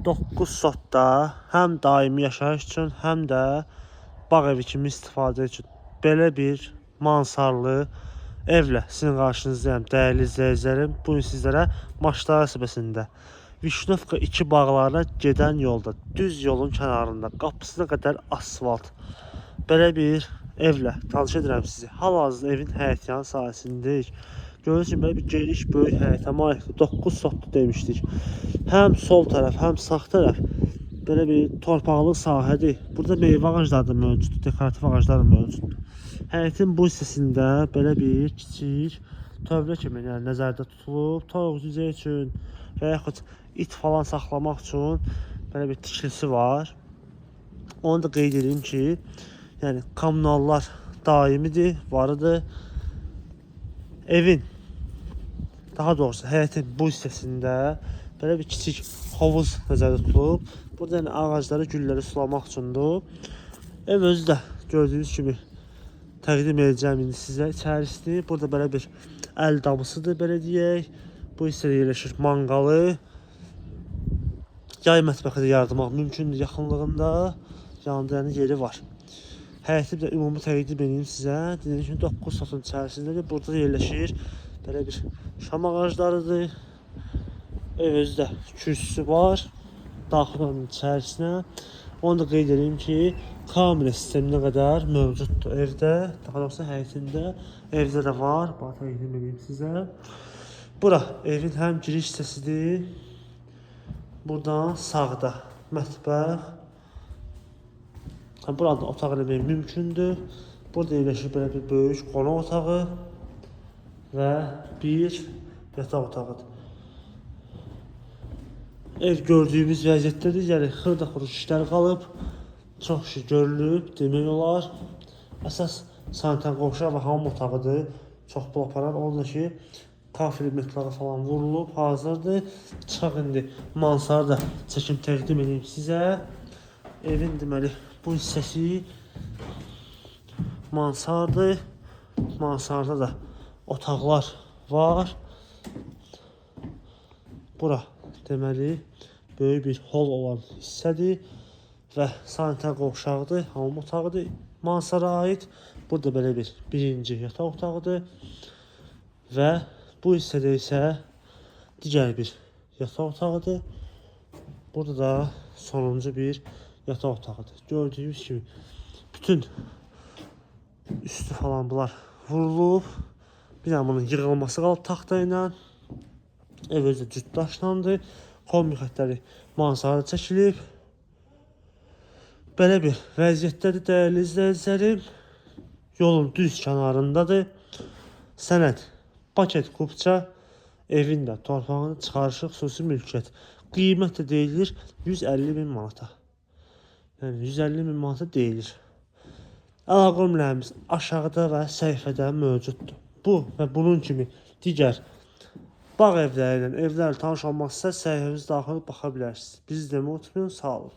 9 sotda həm daimi yaşayış üçün, həm də bağ evi kimi istifadə üçün belə bir mansarlı evlə sizin qarşınızdayım dəyərli izləyicilərim. Bugün sizlərə Maçlar qəsəbəsində Vişnovka 2 bağlarına gedən yolda, düz yolun kənarında, qapısına qədər asfalt belə bir evlə tanış edirəm sizi. Hal-hazırda evin həyətyan sahəsindəyik. Gördüyünüz kimi belə bir geniş, böyük həyətə malikdir. 9 sotlu demişdik. Həm sol tərəf, həm sağ tərəf belə bir torpaqlı sahədir. Burada meyvə ağacları da mövcuddur, dekorativ ağaclar da mövcuddur. Həyətin bu hissəsində belə bir kiçik tövlə kimi nəzərdə tutulub, toyuq cücə üçün və yaxud it falan saxlamaq üçün belə bir tikilisi var. Onu da qeyd edeyim ki, yəni kommunallar daimidir, varıdır. Evin, daha doğrusu həyətin bu hissəsində belə bir kiçik hovuz nəzərdə tutulub. Burada yəni ağacları, gülləri sulamaq üçündür. Ev özü də gördüyünüz kimi təqdim edəcəm indi sizə içərisini. Burada belə bir əl damısıdır, belə deyək. Bu hissədə yerləşir manqalı. Yay mətbəxi də yaratmaq mümkündür yaxınlığında. Yanında yəni yeri var. Həyəti də ümumi təqdim edeyim sizə. Dediyim kimi 9 sotun içərisindədir. Burada yerləşir belə bir şam ağaclarıdır. Ev özü də kürsüsü var. Daxil onun içərisinə. Onu da qeyd edeyim ki, kamera sisteminə qədər mövcuddur evdə. Daha doğrusu həyətində. Evdə də var. Bax, təqdim edeyim sizə. Bura evin həm giriş hissəsidir. Buradan sağda mətbəx. Burada otaq eləmək mümkündür. Burada yerləşir belə bir böyük qonaq otağı və bir yataq otağıdır. Ev gördüyümüz vəziyyətdədir. Yəni xırda-xuruş işlər qalıb. Çox şey görülüb demək olar. Əsas sanitar qovşaq və hamam otağıdır. Çox pul aparar. Orada ki, kafeli metlağı falan vurulub, hazırdır. Çıxaq indi mansarı da çəkim təqdim edeyim sizə. Evin deməli bu hissəsi mansardır. Mansarda da otaqlar var. Bura deməli böyük bir hol olan hissədir və sanitar qovşağıdır, hamam otağıdır mansara aid. Burada belə bir birinci yataq otağıdır və bu hissədə isə digər bir yataq otağıdır. Burada da sonuncu bir yataq otağıdır. Gördüyünüz kimi bütün üstü falan bunlar vurulub. Bir də bunun yığılması qalıb taxta ilə. Ev özü cütdaşlandı. Kombi xətləri mansarda çəkilib. Belə bir vəziyyətdədir dəyərli izləyicilərim. Yolun düz kənarındadır. Sənəd paket kupça. Evin də torpağını çıxarışıq xüsusi mülkiyyət. Qiymət də deyilir 150.000 manata. Yəni 150.000 manata deyilir. Əlaqə nömrələrimiz aşağıda və səhifədə mövcuddur. Bu və bunun kimi digər bağ evləri ilə evlərlə tanış olmaq istəsəniz səhifəmizə daxil baxa bilərsiniz. Bizi izləməyi unutmayın. Sağ olun.